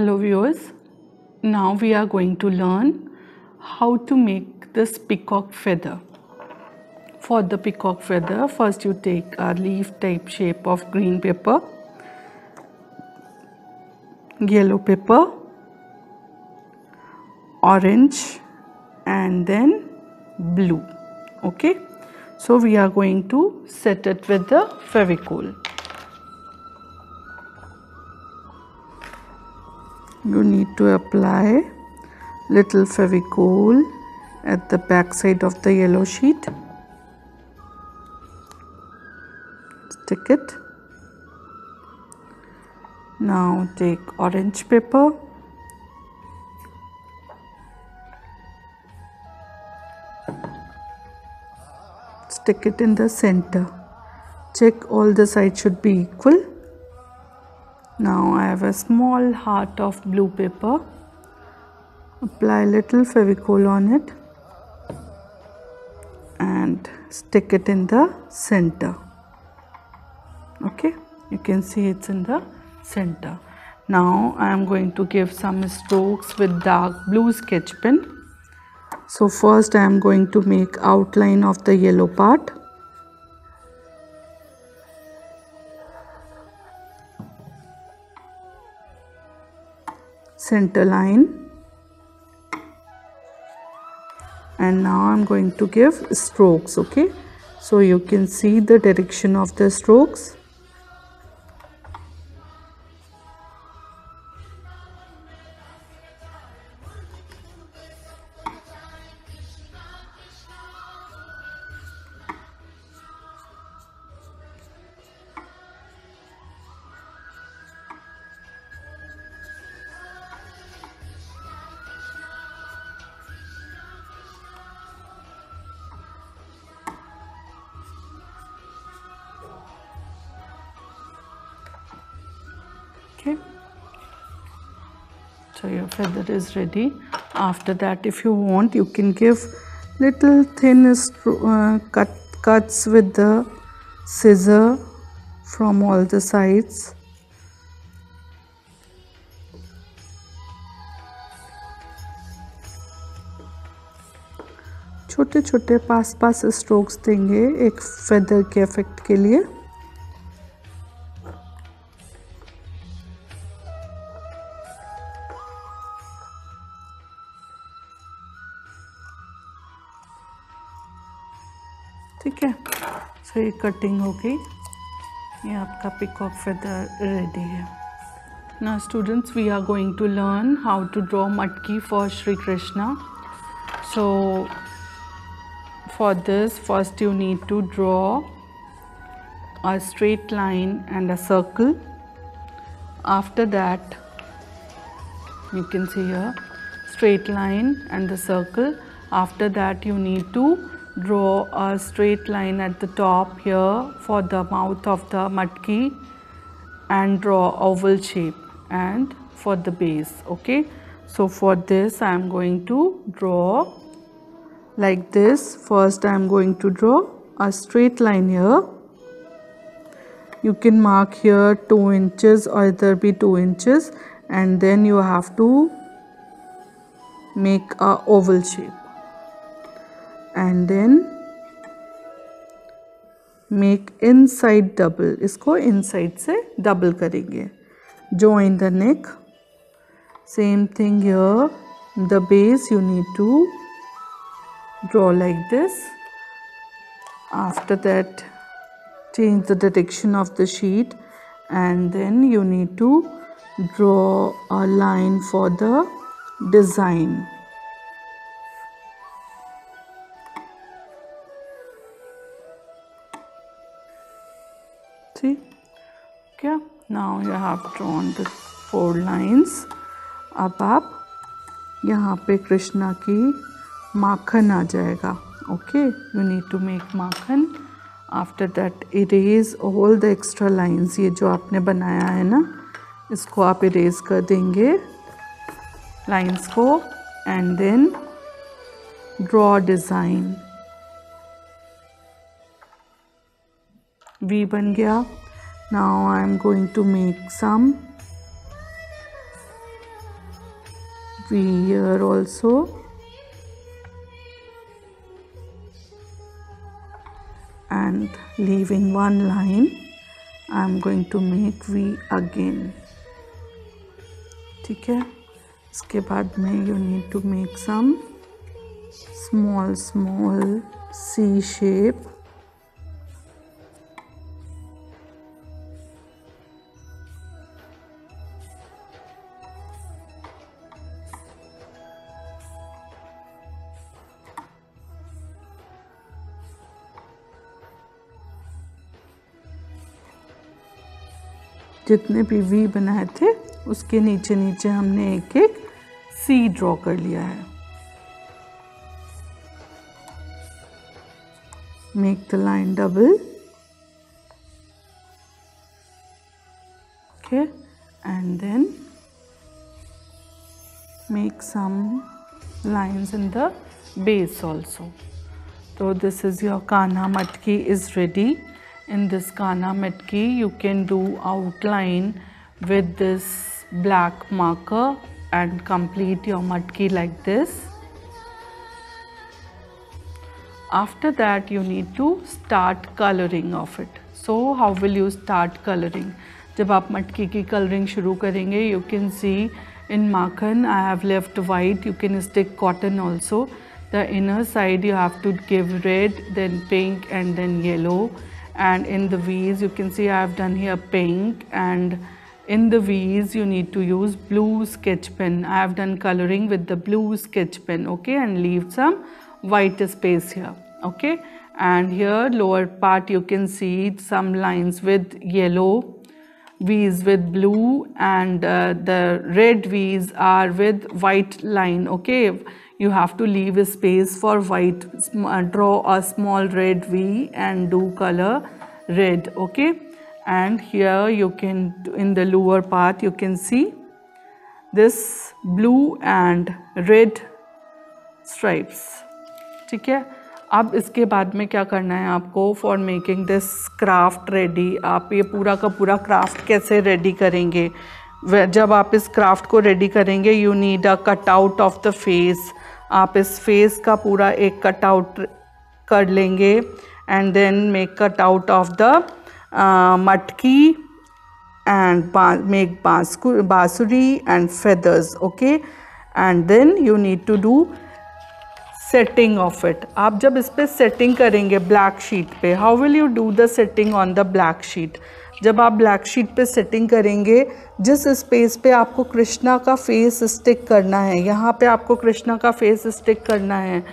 Hello viewers, now we are going to learn how to make this peacock feather. For the peacock feather, first you take a leaf type shape of green paper, yellow paper, orange and then blue. Okay, so we are going to set it with the Fevicol. You need to apply little Fevicol at the back side of the yellow sheet. Stick it. Now take orange paper. Stick it in the center. Check all the sides should be equal. Now I have a small heart of blue paper. Apply little Fevicol on it and stick it in the center. Okay, you can see it's in the center. Now I am going to give some strokes with dark blue sketch pen. So first I am going to make outline of the yellow part. Center line, and now I'm going to give strokes. Okay, so you can see the direction of the strokes. Okay, so your feather is ready. After that, if you want, you can give little thin cuts with the scissor from all the sides. छोटे छोटे पास strokes देंगे एक feather के effect के लिए. ठीक है, सो ये कटिंग हो गई. ये आपका पीकॉक फेदर रेडी है. Now students, we are going to learn how to draw matki for Shri Krishna. So for this, first you need to draw a straight line and a circle. After that, you can see here straight line and the circle. After that, you need to draw a straight line at the top here for the mouth of the matki and draw oval shape and for the base. Okay, so for this I am going to draw like this. First I am going to draw a straight line here. You can mark here 2 inches or either be 2 inches, and then you have to make a oval shape and then make inside double. इसको inside से double करेंगे. Join the neck. Same thing here. The base you need to draw like this. After that, change the direction of the sheet and then you need to draw a line for the design. See? Okay, now you have drawn the 4 lines. अब आप यहाँ पे कृष्णा की माखन आ जाएगा. Okay, you need to make Makhan. After that, erase all the extra lines. ये जो आपने बनाया है ना, इसको आप erase कर देंगे lines को and then draw design. V बन गया. Now I am going to make some V here also, and leaving one line I am going to make V again. ठीक है, इसके बाद में you need to make some small C shape. जितने भी we बनाए थे उसके नीचे नीचे हमने एक एक सी ड्रॉ कर लिया है. Make the line double. Okay, and then make some lines in the base also. तो this is your Kanha matki is ready. In this Kanha Matki, you can do outline with this black marker and complete your matki like this. After that, you need to start coloring of it. So, how will you start coloring? जब आप मटकी की coloring शुरू करेंगे, you can see in Makhan I have left white. You can stick cotton also. The inner side you have to give red, then pink, and then yellow. And in the V's you can see I have done here pink, and in the V's you need to use blue sketch pen. I have done coloring with the blue sketch pen, okay, and leave some white space here, okay. And here lower part you can see some lines with yellow, V's with blue, and the red V's are with white line, okay. You have to leave a space for white. Draw a small red V and do color red, okay. And here you can, in the lower part you can see this blue and red stripes. ठीक है, अब इसके बाद में क्या करना है आपको, for making this craft ready. आप ये पूरा का पूरा क्राफ्ट कैसे रेडी करेंगे? जब आप इस क्राफ्ट को रेडी करेंगे, you need a cut out of the face. आप इस फेस का पूरा एक कट आउट कर लेंगे, and then make cut out of the matki and make bansuri and feathers, okay. And then you need to do setting of it. आप जब इस पे सेटिंग करेंगे ब्लैक शीट पे, how will you do the setting on the black sheet? जब आप black sheet पे setting करेंगे, जिस स्पेस पे आपको कृष्णा का फेस स्टिक करना है, यहाँ पे आपको कृष्णा का फेस स्टिक करना है,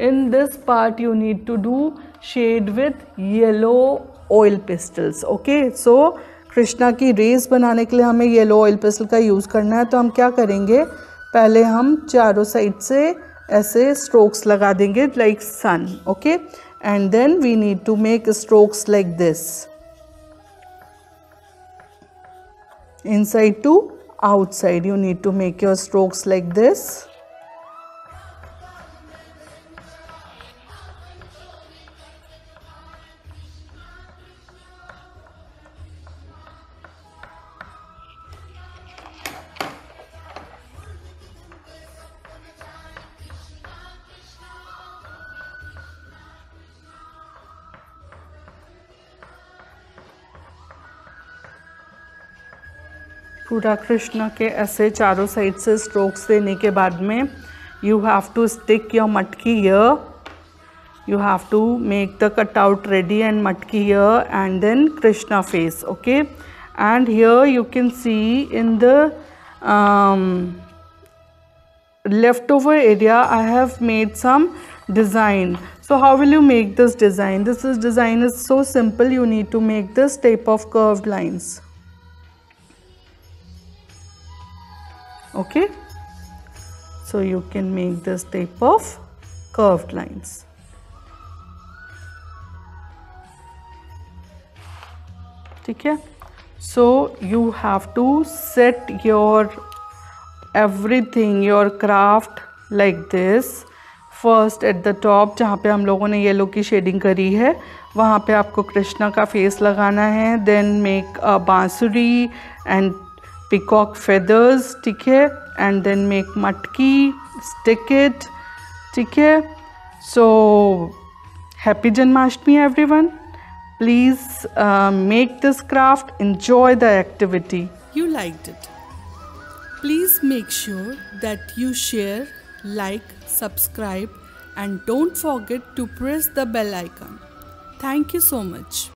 in this part you need to do shade with yellow oil pastels, okay. So Krishna की रेस बनाने के लिए हमें येलो ऑयल पिस्टल का यूज़ करना है. तो हम क्या करेंगे, पहले हम चारों साइड से ऐसे स्ट्रोक्स लगा देंगे like sun, okay. And then we need to make strokes like this, inside to outside. You need to make your strokes like this. पूरा कृष्ण के ऐसे चारों साइड से स्ट्रोक्स देने के बाद में you have to stick your matki here. You have to make the cut out ready and matki here and then Krishna face, okay. And here you can see in the leftover area I have made some design. So how will you make this design? This design is so simple. You need to make this type of curved lines, okay. So you can make this type of curved lines. ठीक है. So you have to set your everything, your craft like this. First at the top जहाँ पे हम लोगों ने yellow की shading करी है, वहाँ पे आपको कृष्णा का फेस लगाना है. Then make a बांसुरी and peacock feathers, ठीक है, and then make matki, stick it, ठीक है. So happy Janmashtami everyone. Please make this craft, enjoy the activity. You liked it. Please make sure that you share, like, subscribe, and don't forget to press the bell icon. Thank you so much.